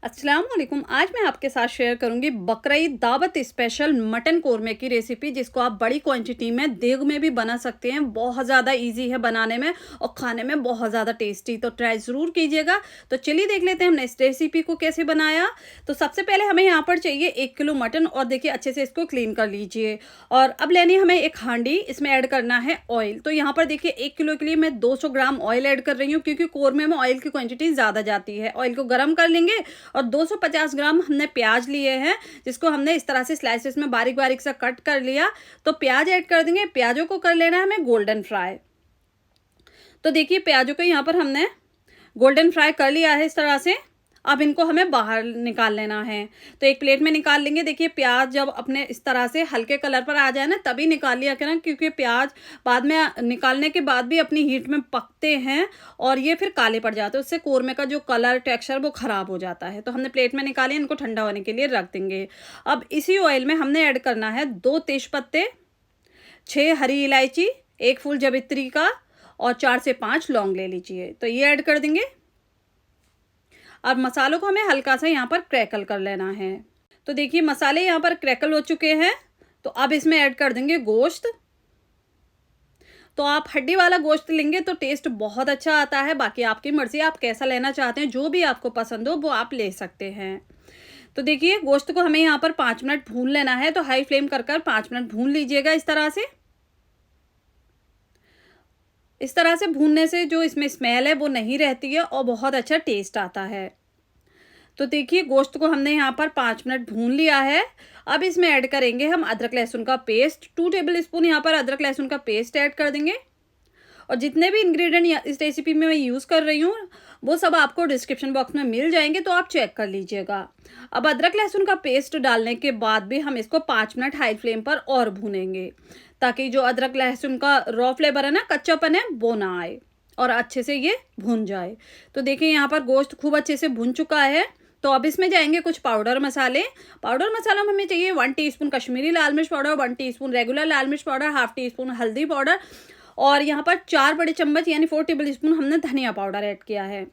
अस्सलाम वालेकुम। आज मैं आपके साथ शेयर करूंगी बकरीद दावत स्पेशल मटन कोरमे की रेसिपी, जिसको आप बड़ी क्वांटिटी में देग में भी बना सकते हैं। बहुत ज़्यादा इजी है बनाने में और खाने में बहुत ज़्यादा टेस्टी, तो ट्राई ज़रूर कीजिएगा। तो चलिए देख लेते हैं हमने इस रेसिपी को कैसे बनाया। तो सबसे पहले हमें यहाँ पर चाहिए 1 किलो मटन, और देखिए अच्छे से इसको क्लीन कर लीजिए। और अब लेनी हमें एक हांडी, इसमें ऐड करना है ऑयल। तो यहाँ पर देखिए 1 किलो के लिए मैं 200 ग्राम ऑयल ऐड कर रही हूँ, क्योंकि कोरमे में ऑयल की क्वांटिटी ज़्यादा जाती है। ऑयल को गर्म कर लेंगे और 250 ग्राम हमने प्याज लिए हैं, जिसको हमने इस तरह से स्लाइसेस में बारीक बारीक सा कट कर लिया। तो प्याज ऐड कर देंगे। प्याजों को कर लेना है हमें गोल्डन फ्राई। तो देखिए प्याजों को यहाँ पर हमने गोल्डन फ्राई कर लिया है इस तरह से। अब इनको हमें बाहर निकाल लेना है। तो एक प्लेट में निकाल लेंगे। देखिए प्याज जब अपने इस तरह से हल्के कलर पर आ जाए ना, तभी निकाल लिया करें, क्योंकि प्याज बाद में निकालने के बाद भी अपनी हीट में पकते हैं और ये फिर काले पड़ जाते हैं। उससे कोरमे का जो कलर टेक्सचर वो ख़राब हो जाता है। तो हमने प्लेट में निकाले, इनको ठंडा होने के लिए रख देंगे। अब इसी ऑयल में हमने ऐड करना है 2 तेज़पत्ते, 6 हरी इलायची, 1 फूल जावित्री का और 4 से 5 लौंग ले लीजिए। तो ये ऐड कर देंगे। अब मसालों को हमें हल्का सा यहाँ पर क्रैकल कर लेना है। तो देखिए मसाले यहाँ पर क्रैकल हो चुके हैं। तो अब इसमें ऐड कर देंगे गोश्त। तो आप हड्डी वाला गोश्त लेंगे तो टेस्ट बहुत अच्छा आता है। बाकी आपकी मर्जी, आप कैसा लेना चाहते हैं, जो भी आपको पसंद हो वो आप ले सकते हैं। तो देखिए गोश्त को हमें यहाँ पर 5 मिनट भून लेना है। तो हाई फ्लेम कर 5 मिनट भून लीजिएगा इस तरह से। इस तरह से भूनने से जो इसमें स्मेल है वो नहीं रहती है और बहुत अच्छा टेस्ट आता है। तो देखिए गोश्त को हमने यहाँ पर 5 मिनट भून लिया है। अब इसमें ऐड करेंगे हम अदरक लहसुन का पेस्ट। 2 टेबल स्पून यहाँ पर अदरक लहसुन का पेस्ट ऐड कर देंगे। और जितने भी इंग्रेडिएंट इस रेसिपी में मैं यूज़ कर रही हूँ वो सब आपको डिस्क्रिप्शन बॉक्स में मिल जाएंगे, तो आप चेक कर लीजिएगा। अब अदरक लहसुन का पेस्ट डालने के बाद भी हम इसको 5 मिनट हाई फ्लेम पर और भूनेंगे, ताकि जो अदरक लहसुन का रॉ फ्लेवर है ना, कच्चापन है, वो ना आए और अच्छे से ये भुन जाए। तो देखिए यहाँ पर गोश्त खूब अच्छे से भुन चुका है। तो अब इसमें जाएंगे कुछ पाउडर मसाले। पाउडर मसाला में हमें चाहिए 1 टीस्पून कश्मीरी लाल मिर्च पाउडर, 1 टीस्पून रेगुलर लाल मिर्च पाउडर, हाफ टी स्पून हल्दी पाउडर, और यहाँ पर 4 बड़े चम्मच यानी 4 टेबल स्पून हमने धनिया पाउडर ऐड किया है।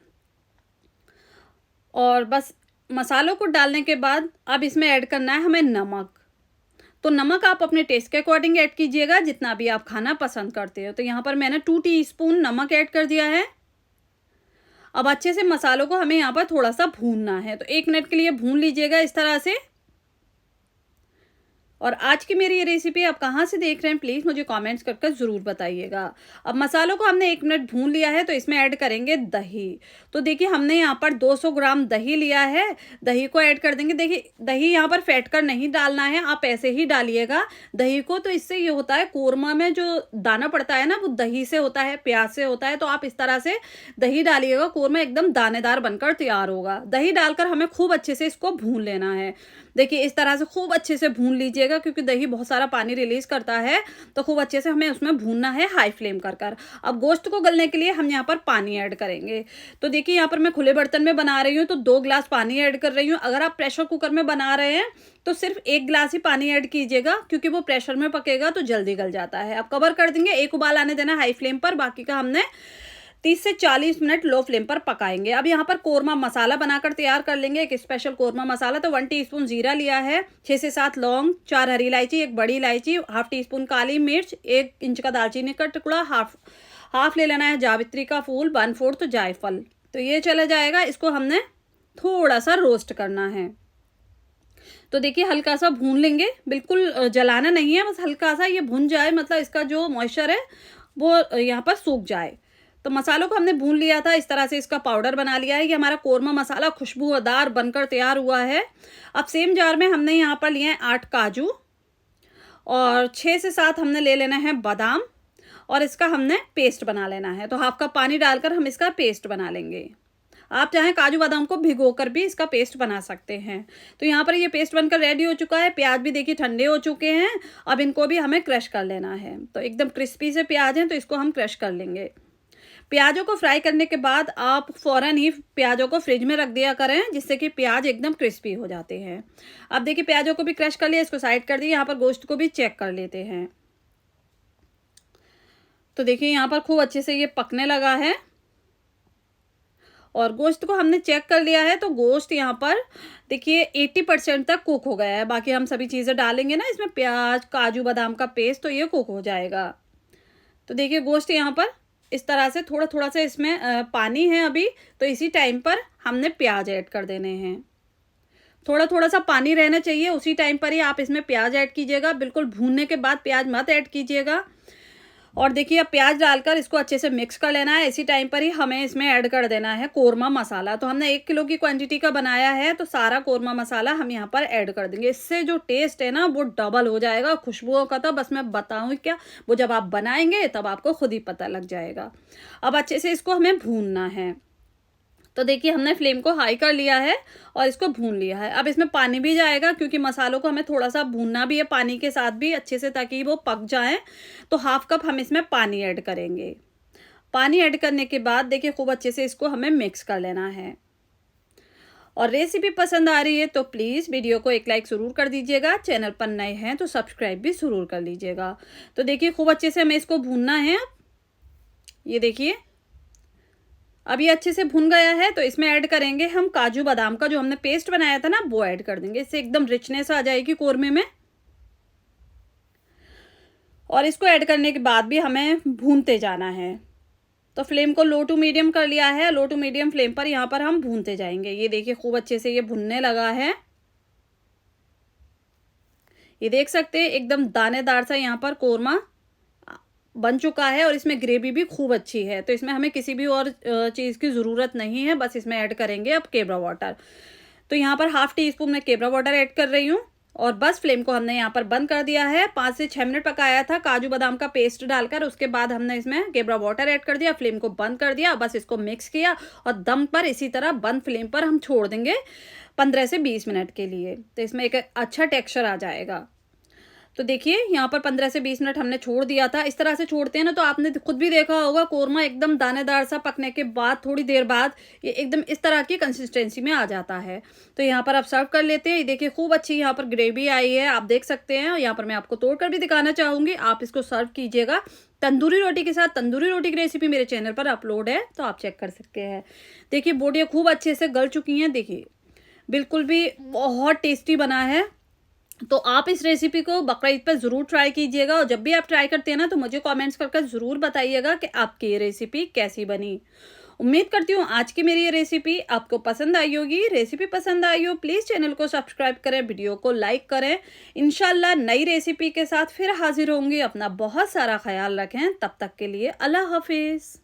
और बस मसालों को डालने के बाद अब इसमें ऐड करना है हमें नमक। तो नमक आप अपने टेस्ट के अकॉर्डिंग ऐड कीजिएगा, जितना भी आप खाना पसंद करते हो। तो यहाँ पर मैंने 2 टीस्पून नमक ऐड कर दिया है। अब अच्छे से मसालों को हमें यहाँ पर थोड़ा सा भूनना है। तो 1 मिनट के लिए भून लीजिएगा इस तरह से। और आज की मेरी ये रेसिपी आप कहाँ से देख रहे हैं, प्लीज़ मुझे कमेंट्स कर ज़रूर बताइएगा। अब मसालों को हमने 1 मिनट भून लिया है। तो इसमें ऐड करेंगे दही। तो देखिए हमने यहाँ पर 200 ग्राम दही लिया है। दही को ऐड कर देंगे। देखिए दही यहाँ पर फेंट कर नहीं डालना है, आप ऐसे ही डालिएगा दही को। तो इससे ये होता है, कोरमा में जो दाना पड़ता है ना, वो दही से होता है, प्याज से होता है। तो आप इस तरह से दही डालिएगा, कोरमा एकदम दानेदार बनकर तैयार होगा। दही डालकर हमें खूब अच्छे से इसको भून लेना है। देखिए इस तरह से खूब अच्छे से भून लीजिएगा, क्योंकि दही बहुत सारा पानी रिलीज करता है। तो खूब अच्छे से हमें उसमें भूनना है हाई फ्लेम कर। अब गोश्त को गलने के लिए हम यहाँ पर पानी ऐड करेंगे। तो देखिए यहाँ पर मैं खुले बर्तन में बना रही हूँ, तो 2 गिलास पानी ऐड कर रही हूँ। अगर आप प्रेशर कुकर में बना रहे हैं तो सिर्फ 1 गिलास ही पानी ऐड कीजिएगा, क्योंकि वो प्रेशर में पकेगा तो जल्दी गल जाता है। अब कवर कर देंगे, 1 उबाल आने देना हाई फ्लेम पर। बाकी का हमने 30 से 40 मिनट लो फ्लेम पर पकाएंगे। अब यहाँ पर कोरमा मसाला बनाकर तैयार कर लेंगे। एक स्पेशल कोरमा मसाला। तो 1 टीस्पून जीरा लिया है, 6 से 7 लौंग, 4 हरी इलायची, 1 बड़ी इलायची, हाफ टी स्पून काली मिर्च, 1 इंच का दालचीनी का टुकड़ा, हाफ ले लेना है जावित्री का फूल, 1/4 जायफल। तो ये चला जाएगा। इसको हमने थोड़ा सा रोस्ट करना है। तो देखिए हल्का सा भून लेंगे, बिल्कुल जलाना नहीं है, बस हल्का सा ये भून जाए, मतलब इसका जो मॉइस्चर है वो यहाँ पर सूख जाए। तो मसालों को हमने भून लिया था, इस तरह से इसका पाउडर बना लिया है। ये हमारा कोरमा मसाला खुशबूदार बनकर तैयार हुआ है। अब सेम जार में हमने यहाँ पर लिए हैं 8 काजू और 6 से 7 हमने ले लेना है बादाम, और इसका हमने पेस्ट बना लेना है। तो हाफ कप पानी डालकर हम इसका पेस्ट बना लेंगे। आप चाहें काजू बादाम को भिगोकर भी इसका पेस्ट बना सकते हैं। तो यहाँ पर ये पेस्ट बनकर रेडी हो चुका है। प्याज भी देखिए ठंडे हो चुके हैं। अब इनको भी हमें क्रश कर लेना है। तो एकदम क्रिस्पी से प्याज हैं, तो इसको हम क्रश कर लेंगे। प्याजों को फ्राई करने के बाद आप फ़ौरन ही प्याजों को फ्रिज में रख दिया करें, जिससे कि प्याज एकदम क्रिस्पी हो जाते हैं। अब देखिए प्याजों को भी क्रश कर लिया, इसको साइड कर दिया। यहाँ पर गोश्त को भी चेक कर लेते हैं। तो देखिए यहाँ पर खूब अच्छे से ये पकने लगा है। और गोश्त को हमने चेक कर लिया है, तो गोश्त यहाँ पर देखिए 80% तक कुक हो गया है। बाकी हम सभी चीज़ें डालेंगे ना इसमें, प्याज, काजू बादाम का पेस्ट, तो ये कुक हो जाएगा। तो देखिए गोश्त यहाँ पर इस तरह से थोड़ा थोड़ा सा इसमें पानी है अभी, तो इसी टाइम पर हमने प्याज ऐड कर देने हैं। थोड़ा थोड़ा सा पानी रहना चाहिए, उसी टाइम पर ही आप इसमें प्याज ऐड कीजिएगा। बिल्कुल भूनने के बाद प्याज मत ऐड कीजिएगा। और देखिए अब प्याज डालकर इसको अच्छे से मिक्स कर लेना है। इसी टाइम पर ही हमें इसमें ऐड कर देना है कोरमा मसाला। तो हमने 1 किलो की क्वांटिटी का बनाया है, तो सारा कोरमा मसाला हम यहाँ पर ऐड कर देंगे। इससे जो टेस्ट है ना वो डबल हो जाएगा खुशबुओं का। तो बस मैं बताऊँ क्या, वो जब आप बनाएंगे तब आपको खुद ही पता लग जाएगा। अब अच्छे से इसको हमें भूनना है। तो देखिए हमने फ्लेम को हाई कर लिया है और इसको भून लिया है। अब इसमें पानी भी जाएगा, क्योंकि मसालों को हमें थोड़ा सा भूनना भी है पानी के साथ भी अच्छे से, ताकि वो पक जाएं। तो 1/2 कप हम इसमें पानी ऐड करेंगे। पानी ऐड करने के बाद देखिए खूब अच्छे से इसको हमें मिक्स कर लेना है। और रेसिपी पसंद आ रही है तो प्लीज़ वीडियो को एक लाइक ज़रूर कर दीजिएगा। चैनल पर नए हैं तो सब्सक्राइब भी ज़रूर कर लीजिएगा। तो देखिए खूब अच्छे से हमें इसको भूनना है। ये देखिए अब ये अच्छे से भुन गया है, तो इसमें ऐड करेंगे हम काजू बादाम का जो हमने पेस्ट बनाया था ना, वो ऐड कर देंगे। इससे एकदम रिचनेस आ जाएगी कोरमे में। और इसको ऐड करने के बाद भी हमें भूनते जाना है। तो फ्लेम को लो टू मीडियम कर लिया है। लो टू मीडियम फ्लेम पर यहाँ पर हम भूनते जाएंगे। ये देखिए खूब अच्छे से ये भुनने लगा है। ये देख सकते हैं एकदम दानेदार सा यहाँ पर कोरमा बन चुका है, और इसमें ग्रेवी भी खूब अच्छी है। तो इसमें हमें किसी भी और चीज़ की ज़रूरत नहीं है। बस इसमें ऐड करेंगे अब केवड़ा वाटर। तो यहाँ पर 1/2 टीस्पून मैं केवड़ा वाटर ऐड कर रही हूँ। और बस फ्लेम को हमने यहाँ पर बंद कर दिया है। 5 से 6 मिनट पकाया था काजू बादाम का पेस्ट डालकर। उसके बाद हमने इसमें केवड़ा वाटर ऐड कर दिया, फ्लेम को बंद कर दिया, बस इसको मिक्स किया और दम पर इसी तरह बंद फ्लेम पर हम छोड़ देंगे 15 से 20 मिनट के लिए। तो इसमें एक अच्छा टेक्स्चर आ जाएगा। तो देखिए यहाँ पर 15 से 20 मिनट हमने छोड़ दिया था। इस तरह से छोड़ते हैं ना, तो आपने खुद भी देखा होगा कोरमा एकदम दानेदार सा पकने के बाद थोड़ी देर बाद ये एकदम इस तरह की कंसिस्टेंसी में आ जाता है। तो यहाँ पर आप सर्व कर लेते हैं। ये देखिए खूब अच्छी यहाँ पर ग्रेवी आई है, आप देख सकते हैं। यहाँ पर मैं आपको तोड़कर भी दिखाना चाहूँगी। आप इसको सर्व कीजिएगा तंदूरी रोटी के साथ। तंदूरी रोटी की रेसिपी मेरे चैनल पर अपलोड है, तो आप चेक कर सकते हैं। देखिए बोटियाँ खूब अच्छे से गल चुकी हैं। देखिए बिल्कुल भी बहुत टेस्टी बना है। तो आप इस रेसिपी को बकरा ईद पर ज़रूर ट्राई कीजिएगा। और जब भी आप ट्राई करते हैं ना, तो मुझे कमेंट्स करके ज़रूर बताइएगा कि आपकी ये रेसिपी कैसी बनी। उम्मीद करती हूँ आज की मेरी ये रेसिपी आपको पसंद आई होगी। रेसिपी पसंद आई हो प्लीज़ चैनल को सब्सक्राइब करें, वीडियो को लाइक करें। इंशाल्लाह नई रेसिपी के साथ फिर हाजिर होंगी। अपना बहुत सारा ख्याल रखें। तब तक के लिए अल्लाह हाफिज़।